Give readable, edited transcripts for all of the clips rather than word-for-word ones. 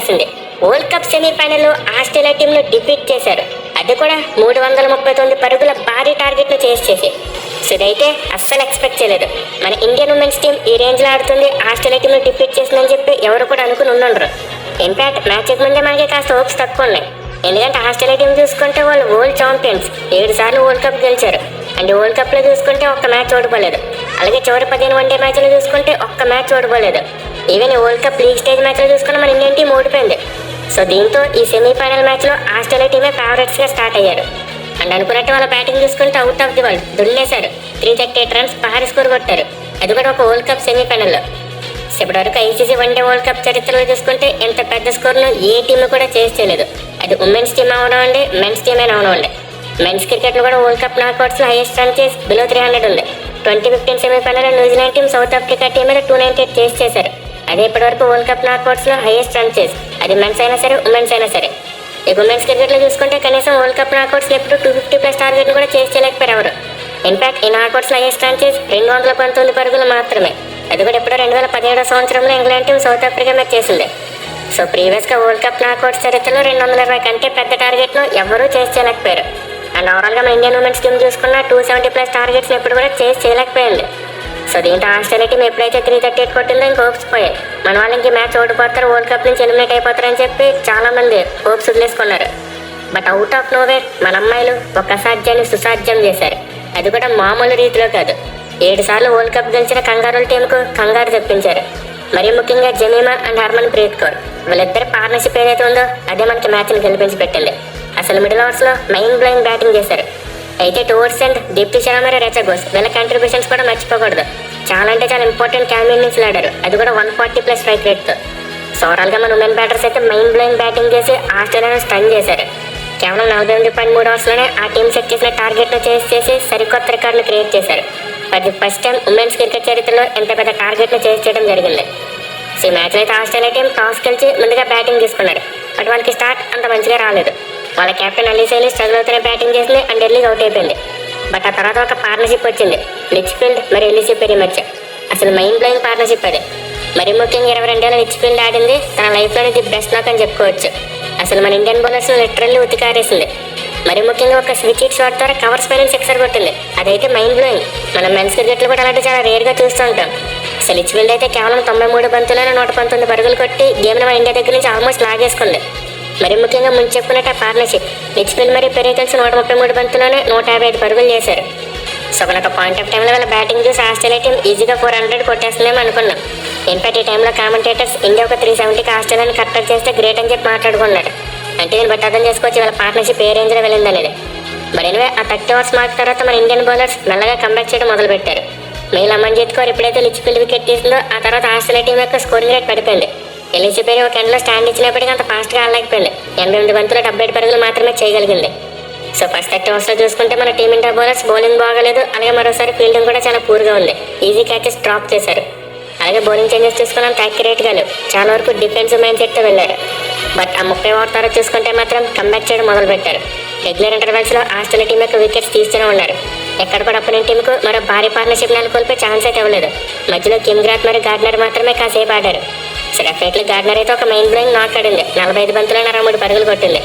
రాసింది. World cup సెమీఫైనల్లో Australia టీంను defeat చేశారు, అది కూడా 339 పరుగుల భారీ టార్గెట్ను చేసి. సో ఇదైతే అస్సలు ఎక్స్పెక్ట్ చేయలేదు. మన ఇండియన్ ఉమెన్స్ టీం ఈ రేంజ్లో ఆడుతుంది, ఆస్ట్రేలియా టీంను డిఫీట్ చేసిందని చెప్పి ఎవరు కూడా అనుకుని ఉండరు. ఇన్ఫాక్ట్ మ్యాచ్కి ముందే మనకి కాస్త హోప్స్ తక్కువ ఉన్నాయి. ఎందుకంటే ఆస్ట్రేలియా టీం చూసుకుంటే వాళ్ళు వరల్డ్ ఛాంపియన్స్, 7 సార్లు వరల్డ్ కప్ గెలిచారు. అండ్ వరల్డ్ కప్లో చూసుకుంటే ఒక్క మ్యాచ్ ఓడిపోలేదు. అలాగే చివరి 15 వన్డే మ్యాచ్లో చూసుకుంటే ఒక్క మ్యాచ్ ఓడిపోలేదు. Even world cup league stage మ్యాచ్లో చూసుకున్న మన ఇండియన్ టీం ఓడిపోయింది. సో దీంతో ఈ సెమీఫైనల్ మ్యాచ్లో ఆస్ట్రేలియా టీమే ఫేవరెట్స్గా స్టార్ట్ అయ్యారు. అండ్ అనుకున్నట్టు వాళ్ళ బ్యాటింగ్ చూసుకుంటే అవుట్ ఆఫ్ ది వరల్డ్ దున్నేశారు. 338 రన్స్ భారీ స్కోర్ కొట్టారు, అది కూడా ఒక వరల్డ్ కప్ సెమీఫైనల్లో. ఇప్పటివరకు ఐసీసీ వన్డే వరల్డ్ కప్ చరిత్రలో చూసుకుంటే ఇంత పెద్ద స్కోర్ను ఏ టీమ్ కూడా చేయలేదు. అది ఉమెన్స్ టీమ్ అవనివ్వండి, మెన్స్ టీమ్ అయినా అవనివ్వండి. మెన్స్ క్రికెట్లో కూడా వరల్డ్ కప్ నాకౌట్స్లో హైయెస్ట్ రన్ చేసి బిలో 300 ఉంది. 2015 సెమీఫైనల్లో New Zealand team south Africa team మీద 298 చేశారు. అదే ఇప్పటివరకు వరల్డ్ కప్ నాకౌట్స్లో హైయెస్ట్ రన్ చేసి, అది మెన్స్ అయినా సరే ఉమెన్స్ అయినా సరే. ఇక ఉమెన్స్ క్రికెట్లో చూసుకుంటే కనీసం వరల్డ్ కప్ నాకౌట్స్లో ఎప్పుడు 250+ టార్గెట్ను కూడా చేయలేకపోయారు ఎవరు. ఇన్ఫాక్ట్ ఈ నాకౌట్స్లో హైయెస్ట్ రన్ చేసి 219 పరుగులు మాత్రమే, అది కూడా ఎప్పుడో 2017 సంవత్సరంలో ఇంగ్లాండ్ టీం సౌత్ ఆఫ్రికా మీద చేసింది. సో ప్రీవియస్గా వరల్డ్ కప్ నాకౌట్స్ చరిత్రలో 220 కంటే పెద్ద టార్గెట్ను ఎవరూ చేయలేకపోయారు. అండ్ ఓవరాల్గా మన ఇండియన్ ఉమెన్స్ టీం చూసుకున్న 270+ టార్గెట్స్ని ఎప్పుడు కూడా చేయలేకపోయింది. సో దీంతో ఆస్ట్రేలియా టీం ఎప్పుడైతే 338 కొట్టిందో ఇంక హోప్స్ పోయాయి. మన వాళ్ళు ఇంక మ్యాచ్ ఓడిపోతారు, వరల్డ్ కప్ నుంచి ఎలిమినేట్ అయిపోతారని చెప్పి చాలామంది హోప్స్ వదిలేసుకున్నారు. బట్ అవుట్ ఆఫ్ నోవేర్ మన అమ్మాయిలు ఒక అసాధ్యాన్ని సుసాధ్యం చేశారు, అది కూడా మామూలు రీతిలో కాదు. 7 సార్లు వరల్డ్ కప్ గెలిచిన కంగారుల టీంకు కంగారు తెప్పించారు. మరీ ముఖ్యంగా జమీమా అండ్ హర్మన్ ప్రీత్ కౌర్, వీళ్ళిద్దరి పార్ట్నర్షిప్ ఏదైతే ఉందో అదే మనకి మ్యాచ్ని గెలిపించి పెట్టింది. అసలు మిడిల్ ఓవర్స్లో మైండ్ బ్లోయింగ్ బ్యాటింగ్ చేశారు. అయితే టోవర్స్ అండ్ దీప్తి శర్మ మరియు రేచా ఘోష్ వీళ్ళ కంట్రిబ్యూషన్స్ కూడా మర్చిపోకూడదు. చాలా అంటే చాలా ఇంపార్టెంట్ క్యామ్ ఇన్నింగ్స్లు ఆడారు, అది కూడా 140+ స్ట్రైక్ రేట్తో. సో ఓవరాల్గా మన ఉమెన్ బ్యాటర్స్ అయితే మైండ్ బ్లోయింగ్ బ్యాటింగ్ చేసి ఆస్ట్రేలియాను స్టన్ చేశారు. కేవలం 48.3 ఓవర్స్లోనే ఆ టీం సెట్ చేసిన టార్గెట్ను చేసి సరికొత్త రికార్డును క్రియేట్ చేశారు. అది ఫస్ట్ టైం ఉమెన్స్ క్రికెట్ చరిత్రలో ఎంత పెద్ద టార్గెట్ను చేయడం జరిగింది. సో ఈ మ్యాచ్లో అయితే ఆస్ట్రేలియా టీం టాస్ గెలిచి ముందుగా బ్యాటింగ్ తీసుకున్నారు. బట్ వాళ్ళకి స్టార్ట్ అంత మంచిగా రాలేదు. వాళ్ళ కెప్టెన్ అలీసైలి స్ట్రగుల్ అవుతూనే బ్యాటింగ్ చేసింది అండ్ ఎర్లీగా అవుట్ అయిపోయింది. బట్ ఆ తర్వాత ఒక పార్ట్నర్షిప్ వచ్చింది, లిచ్ఫీల్డ్ మరియు ఎలిసీ పెరీ మధ్య. అసలు మైండ్ బ్లోయింగ్ పార్ట్నర్షిప్ అది. మరి ముఖ్యంగా 22 ఏళ్ళ లిచ్ఫీల్డ్ ఆడింది తన లైఫ్లోనే ది బెస్ట్ నాక్ అని చెప్పుకోవచ్చు. అసలు మన ఇండియన్ బౌలర్స్ లిటరల్లీ ఉతికారేసింది. మరి ముఖ్యంగా ఒక స్విచ్ హిట్ షాట్ ద్వారా కవర్స్ పైన 6 కొట్టింది, అదైతే మైండ్ బ్లోయింగ్. మనం మెన్స్ క్రికెట్లో కూడా అలాంటి చాలా రేర్గా చూస్తూ ఉంటాం. అసలు లిచ్ఫీల్డ్ అయితే కేవలం 93 బంతులను 119 పరుగులు కొట్టి గేమ్ని మన ఇండియా దగ్గర నుంచి ఆల్మోస్ట్ లాగేసుకుంది. మరి ముఖ్యంగా ముందు చెప్పుకున్నట్టు ఆ పార్ట్నర్షిప్ లిచ్ఫీల్డ్ మరియు పెరీ కలిసి 133 బంతుల్లోనే 155 పరుగులు చేశారు. సో ఒక పాయింట్ ఆఫ్ టైంలో వాళ్ళ బ్యాటింగ్ చూసి ఆస్ట్రేలియా టీం ఈజీగా 400 కొట్టేస్తుందేమో అనుకున్నాం. ఇన్ఫాక్ట్ ఈ టైంలో కామెంటేటర్స్ ఇండియా ఒక 370కి ఆస్ట్రేలియాని కట్టడి చేస్తే గ్రేట్ అని చెప్పి మాట్లాడుకున్నారు. అంటే నేను బట్టి అర్థం చేసుకోవచ్చు వాళ్ళ పార్ట్నర్షిప్ ఏ రేంజ్లో వెళ్ళింది అనేది. మరి ఎనివే ఆ 30 ఓవర్స్ మార్క్ తర్వాత మన ఇండియన్ బౌలర్స్ మెల్లగా కంబ్యాక్ చేయడం మొదలుపెట్టారు. మెయిల్ అమన్జీత్ కౌర్ ఎప్పుడైతే లిచ్ఫీల్డ్ వికెట్ తీసిందో ఆ తర్వాత ఆస్ట్రేలియా టీం యొక్క స్కోరింగ్ రేట్ పడిపోయింది. ఎలిసీ పెరీ ఒక ఎండ్లో స్టాండ్ ఇచ్చినప్పటికీ అంత ఫాస్ట్గా ఆడలేకపోయింది. 88 బంతులు 77 పరుగులు మాత్రమే చేయగలిగింది. సో ఫస్ట్ 30 ఓవర్స్లో చూసుకుంటే మన టీమిండియా బౌలర్స్ బౌలింగ్ బాగలేదు, అలాగే మరోసారి ఫీల్డింగ్ కూడా చాలా పూర్గా ఉంది. ఈజీ క్యాచెస్ డ్రాప్ చేశారు. అలాగే బౌలింగ్ చేంజెస్ చూసుకున్నంత యాక్యురేట్గా లేవు, చాలా వరకు డిఫెన్సివ్ మైండ్ సెట్తో వెళ్ళారు. బట్ ఆ 30 ఓవర్ తర్వాత చూసుకుంటే మాత్రం కంబ్యాక్ చేయడం మొదలుపెట్టారు. రెగ్యులర్ ఇంటర్వెల్స్లో ఆస్ట్రేలియా టీం యొక్క వికెట్స్ తీస్తూనే ఉన్నారు. ఎక్కడ కూడా అపోనెంట్ టీంకు మరో భారీ పార్ట్నర్షిప్ నెలకొల్పే ఛాన్స్ అయితే ఇవ్వలేదు. మధ్యలో కిమ్ గ్రాత్ మరియు గార్డ్నర్ మాత్రమే కాసేపు ఆడారు. సో డెఫినెట్లీ గార్డ్నర్ అయితే ఒక మైండ్ బ్లోయింగ్ నాక్ ఆడింది, 45 బంతులు 63 పరుగులు కొట్టింది.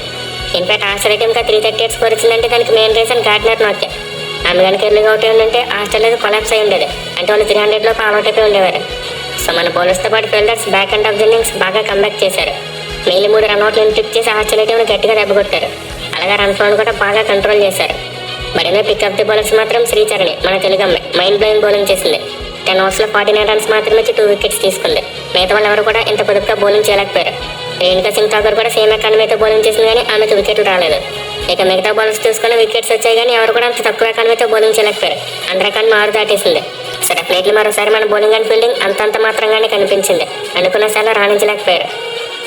ఇన్ఫాక్ట్ ఆస్ట్రేలియా టీంకి 338 స్కోర్ వచ్చిందంటే దానికి మెయిన్ రీజన్ గార్డ్నర్ నాకే. ఆమె కనుక ఎర్లీగా అవుట్ అయి ఉంటే ఆస్ట్రేలియా కొలాప్స్ అయి ఉండేది, అంటే వాళ్ళు 300లో ఆల్అౌట్ అయిపోయి ఉండేవారు. సో మన బౌలర్స్తో పాటు fielders back and of the innings బాగా కంబ్యాక్ చేశారు. మెయిన్ 3 రన్అట్లను ఇంటిక్ చేసి ఆస్ట్రేలియా టీంని గట్టిగా దెబ్బకొట్టారు. అలాగే రన్ ఫ్లోను కూడా బాగా కంట్రోల్ చేశారు. మరేమో పికప్ ది బౌలర్స్ మాత్రం శ్రీచరణి మన తెలుగు అమ్మాయి మైండ్ బ్లోయింగ్ బౌలింగ్ చేసింది. 10 ఓవర్స్లో 49 రన్స్ మాత్రమే వచ్చి 2 వికెట్స్ తీసుకుంది. మిగతా వాళ్ళు ఎవరు కూడా ఇంత పొదుపుగా బౌలింగ్ చేయలేకపోయారు. రేణుకా సింగ్ ఠాకూర్ కూడా సేమ్ ఎకానమీతో బౌలింగ్ చేసింది కానీ ఆమెకు వికెట్లు రాలేదు. ఇక మిగతా బౌలర్స్ చూసుకుని వికెట్స్ వచ్చాయి కానీ ఎవరు కూడా అంత తక్కువ ఎకానమీతో బౌలింగ్ చేయలేకపోయారు. అందరికన్నా 6 దాటేసింది. సో డెఫినెట్లీ మరోసారి మన బౌలింగ్ అండ్ ఫీల్డింగ్ అంతంత మాత్రంగానే కనిపించింది, అనుకున్న సార్లు రాణించలేకపోయారు.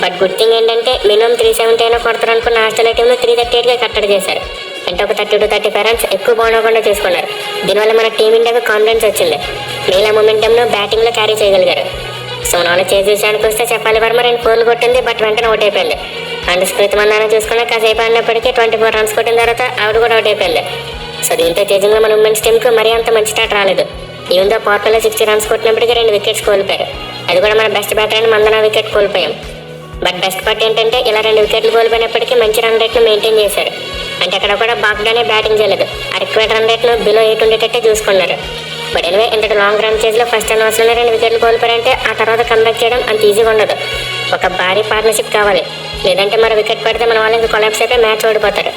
బట్ గుడ్ థింగ్ ఏంటంటే మినిమం 370 అయినా కొడతారు అనుకున్న ఆస్ట్రేలియా టీంలో 338గా కట్టడి చేశారు. అంటే ఒక 30-35 రన్స్ ఎక్కువ బౌన్ అవ్వకుండా చూసుకున్నారు. దీనివల్ల మన టీమిండియాకు కాన్ఫిడెన్స్ వచ్చింది. మిగిలిన మొమెంటంను బ్యాటింగ్లో క్యారీ చేయగలిగారు. సో నాలుగు చేసి విషయానికి వస్తే చెప్పాలి వర్మ 2 4 కొట్టింది, బట్ వెంటనే అవుట్ అయిపోయింది. అండ్ స్మృతి మందాన చూసుకున్నా కాసేపు ఆడినప్పటికీ 24 రన్స్ కొట్టిన తర్వాత ఆవిడ కూడా అవుట్ అయిపోయింది. సో దీంతో చేజింగ్లో మన ఉమెన్స్ టీంకు మరీ అంత మంచి స్టార్ట్ రాలేదు. ఈవెంతో పవర్ప్లేలో 60 రన్స్ కొట్టినప్పటికీ 2 వికెట్స్ కోల్పోయారు. అది కూడా మన బెస్ట్ బ్యాటర్ అయిన మందన వికెట్ కోల్పోయాం. బట్ బెస్ట్ పార్ట్ ఏంటంటే ఇలా 2 వికెట్లు కోల్పోయినప్పటికీ మంచి రన్ రేట్ను మెయింటైన్ చేశారు. అంటే అక్కడ కూడా బాగ్డానే బ్యాటింగ్ చేయలేదు. ఆ రిక్వైర్డ్ రన్ రేట్ను బిలో 8 ఉండేటట్టే చూసుకున్నారు. బట్ ఎనివే ఇంతటి లాంగ్ రన్ చేజ్లో ఫస్ట్ ఇన్నింగ్స్లోనే 2 వికెట్లు కోల్పోయారంటే ఆ తర్వాత కంబ్యాక్ చేయడం అంత ఈజీగా ఉండదు. ఒక భారీ పార్ట్నర్షిప్ కావాలి, లేదంటే మరో వికెట్ పడితే మన వాళ్ళు ఇంకా కొలాప్స్ అయిపోయి మ్యాచ్ ఓడిపోతారు.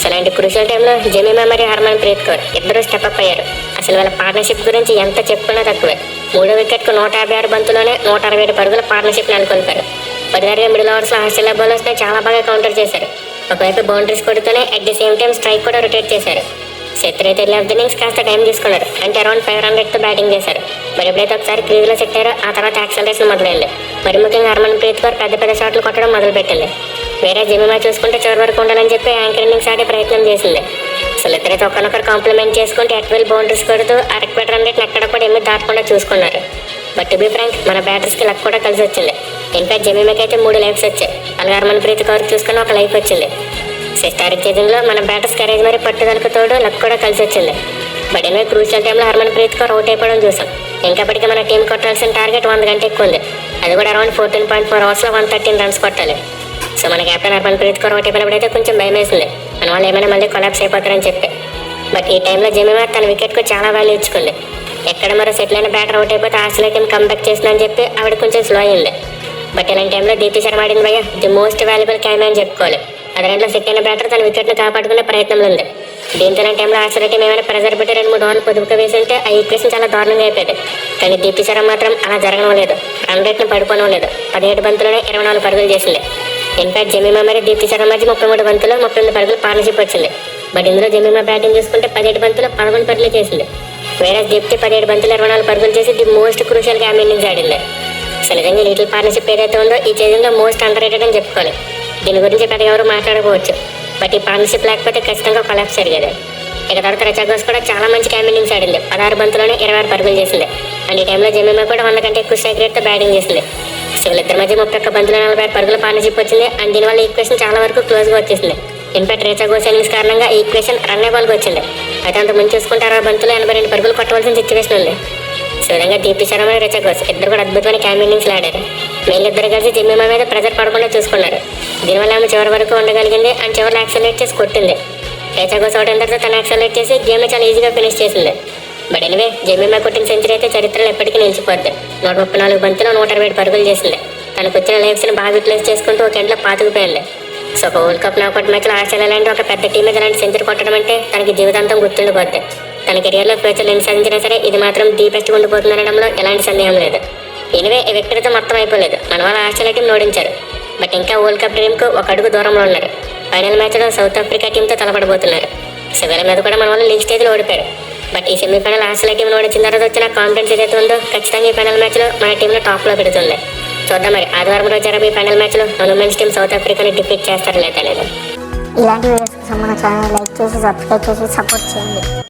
సో అలాంటి క్రూషియల్ టైంలో జమీమా మరియు హర్మన్ ప్రీత్ కౌర్ ఇద్దరు స్టెప్అప్ అయ్యారు. అసలు వాళ్ళ పార్ట్నర్షిప్ గురించి ఎంత చెప్పుకున్నా తక్కువే. 3వ వికెట్కు 156 బంతుల్లోనే 167 పరుగుల పార్ట్నర్షిప్ నెలకొల్పారు. 16 మిడిల్ ఓవర్స్లో ఆస్ట్రేలియా బౌలర్స్ని చాలా బాగా కౌంటర్ చేశారు. ఒకవైపు బౌండరీస్ కొడుతూనే at the same time strike కూడా రొటేట్ చేశారు. శత్రు అయితే 11 ఇన్నింగ్స్ కాస్త టైం తీసుకున్నారు. అంటే అరౌండ్ 500తో బ్యాటింగ్ చేశారు. మరి ఎప్పుడైతే ఒకసారి క్రీజ్లో సెట్ అయ్యారో ఆ తర్వాత యాక్సలరేషన్ మొదలైంది. మరి ముఖ్యంగా హర్మన్ ప్రీత్ కౌర్ పెద్ద షాట్లు కొట్టడం మొదలుపెట్టింది. వేరే జమీమా చూసుకుంటే చివరి వరకు ఉండాలని చెప్పి యాంకర్ ఇన్నింగ్స్ ఆడే ప్రయత్నం చేసింది. అసలు ఇద్దరైతే ఒకరినొకరు కాంప్లిమెంట్ చేసుకుంటే అట్వెల్ బౌండరీస్ కొడుతూ ఆ రిక్వైర్డ్ రన్ రేట్ని ఎక్కడ కూడా ఏమీ దాటకుండా చూసుకున్నారు. బట్ టు బీ ఫ్రాంక్, మన బ్యాటర్స్కి లక్ కూడా కలిసి వచ్చింది. ఇన్ఫాక్ట్ జమీమాకి అయితే 3 లైఫ్స్ వచ్చాయి. అలాగే హర్మన్ ప్రీత్ కౌర్ చూసుకుని ఒక లైఫ్ వచ్చింది. హిస్టారిక్ చేజింగ్లో మన బ్యాటర్స్ కరేజ్ మరి పట్టుదలకు తోడు లక్ కూడా కలిసి వచ్చింది. బట్ ఎన్నో క్రూషియల్ టైంలో హర్మన్ ప్రీత్ కౌర్ అవుట్ అయిపోవడం చూసాం. ఇంకప్పటికీ మన టీం కొట్టాల్సిన టార్గెట్ 100 కంటే ఎక్కువ ఉంది. అది కూడా అరౌండ్ 14.4 అవర్స్లో 113 రన్స్ కొట్టాలి. సో మన కెప్టెన్ హర్మన్ ప్రీత్ కౌర్ అవుట్ అయిపోయినప్పుడైతే కొంచెం భయం వేసింది, మన వాళ్ళు ఏమైనా మళ్ళీ కొలాప్స్ అయిపోతారని చెప్పి. బట్ ఈ టైంలో జమీమా తన వికెట్కు చాలా వాల్యూ ఇచ్చుకుంది. ఎక్కడ మరో సెటిల్ అయిన బ్యాటర్ అవుట్ అయిపోతే ఆస్ట్రేలియా టీం కంబ్యాక్ చేసిందని చెప్పి ఆవిడ కొంచెం స్లో అయింది. బట్ ఇలాంటి టైంలో దీప్తి శర్మ ఆడింది భయ్య ది మోస్ట్ వాల్యుబుల్ క్యామెరా అని చెప్పుకోవాలి. అది 2లో సెట్ అయిన బ్యాటర్ తన వికెట్ను కాపాడుకునే ప్రయత్నంలో ఉంది. దీంతో ఇలాంటి టైంలో ఆస్ట్రేలియా టీం ఏమైనా ప్రెజర్ పెట్టి 2-3 ఓవర్లు పొదుపుగా వేసి ఉంటే ఆ ఈక్వేషన్ చాలా దారుణంగా అయిపోయింది. కానీ దీప్తి శర్మ మాత్రం అలా జరగడం లేదు. రన్ రేట్ను పడిపోవడం లేదు. 17 బంతుల్లోనే 24 పరుగులు చేసింది. ఇన్ఫాక్ట్ జమీమా మరి దీప్తి శర్మ మధ్య 33 బంతుల్లో 38 పరుగులు పార్ట్నర్షిప్ వచ్చింది. బట్ ఇందులో జమీమా బ్యాటింగ్ చూసుకుంటే 17 బంతుల్లో 11 పరుగులు చేసింది. వేరే దీప్తి 17 బంతులు 24 పరుగులు చేసి the most crucial cam innings ఆడింది. అసలు నిజంగా లిటిల్ పార్ట్నర్షిప్ ఏదైతే ఉందో ఈ చేజింగ్లో మోస్ట్ అండర్ రేటెడ్ అని చెప్పుకోవాలి. దీని గురించి పెద్ద ఎవరు మాట్లాడుకోవచ్చు. బట్ ఈ పార్ట్నర్షిప్ లేకపోతే ఖచ్చితంగా కొలాప్స్ జరిగేది. ఇక తర్వాత రిచా ఘోష్ కూడా చాలా మంచి క్యామ్ ఇన్నింగ్స్ ఆడింది. 16 బంతుల్లోనే 26 పరుగులు చేసింది. అండ్ ఈ టైంలో జమీమా కూడా 100 కంటే ఎక్కువ స్ట్రైక్ రేట్తో బ్యాటింగ్ చేసింది. సో వీళ్ళిద్దరి మధ్య 31 బంతులు 46 పరుగుల పార్ట్నర్షిప్ వచ్చింది. అండ్ దీనివల్ల ఈక్వేషన్ చాలా వరకు క్లోజ్గా వచ్చేసింది. ఇన్ఫాక్ట్ రిచా ఘోష్ ఇన్నింగ్స్ కారణంగా ఈ ఈక్వేషన్ రన్నే బాల్కి వచ్చింది. అయితే అంత ముందు చూసుకుంటే 60 బంతులు 82 పరుగులు కొట్టవలసిన సిచ్యువేషన్ ఉంది. సో విధంగా దీప్తి శర్మ మరియు రిచా ఘోష్ ఇద్దరు కూడా అద్భుతమైన క్యామ్ ఇన్నింగ్స్లు ఆడారు. వీళ్ళిద్దరు కలిసి జమీమా మీద ప్రెజర్ పడకుండా చూసుకున్నారు. దీనివల్ల ఆమె చివరి వరకు ఉండగలిగింది. అండ్ చివరిలో యాక్సలరేట్ చేసి కొట్టింది. రిచా ఘోష్ అవుట్ అయిన తర్వాత తను యాక్సలరేట్ చేసి గేమ్ని చాలా ఈజీగా ఫినిష్ చేసింది. బట్ ఎనివే జమీమా కొట్టిన సెంచరీ అయితే చరిత్రలో ఎప్పటికీ నిలిచిపోద్ది. 134 బంతులు 127 పరుగులు చేసింది. తనకు వచ్చిన లైఫ్స్ని బాగా యూటిలైజ్ చేసుకుంటూ ఒక ఎండ్లో పాతుకుపోయింది. సో ఒక వరల్డ్ కప్ నాకౌట్ మ్యాచ్లో ఆస్ట్రేలియా లాంటి ఒక పెద్ద టీం మీద ఇలాంటి సెంచరీ కొట్టడం అంటే తనకి జీవితాంతం గుర్తుండిపోద్ది. తన కెరియర్లో ఫ్యూచర్లో ఎన్ని సాధించినా సరే ఇది మాత్రం డీపెస్ట్గా ఉండిపోతుందనడంలో ఎలాంటి సందేహం లేదు. ఎనివే ఈ వ్యక్తితో మొత్తం అయిపోలేదు. మన వాళ్ళు ఆస్ట్రేలియా టీం ఓడించారు. బట్ ఇంకా వరల్డ్ కప్ డ్రీమ్కు ఒక అడుగు దూరంలో ఉన్నారు. ఫైనల్ మ్యాచ్లో సౌత్ ఆఫ్రికా టీంతో తలపడబోతున్నారు. సో వీళ్ళ మీద కూడా మన వాళ్ళు లీగ్ స్టేజ్లో ఓడిపోయారు. బట్ ఈ సెమీఫైనల్ ఆస్ట్రేలియా టీం ఓడించిన తర్వాత వచ్చిన కాన్ఫిడెన్స్ ఏదైతే ఉందో ఖచ్చితంగా ఈ ఫైనల్ మ్యాచ్లో మన టీంలో టాప్లో పెడుతుంది. చూద్దాం మరి ఆదివారం రోజు జరిగే ఈ ఫైనల్ మ్యాచ్లో మన ఉమెన్స్ టీం సౌత్ ఆఫ్రికాని డిఫీట్ చేస్తారో లేదా అనేది. ఇలాంటి వీడియోస్కి మన ఛానల్ లైక్ చేసి సబ్స్క్రైబ్ చేసి సపోర్ట్ చేయండి.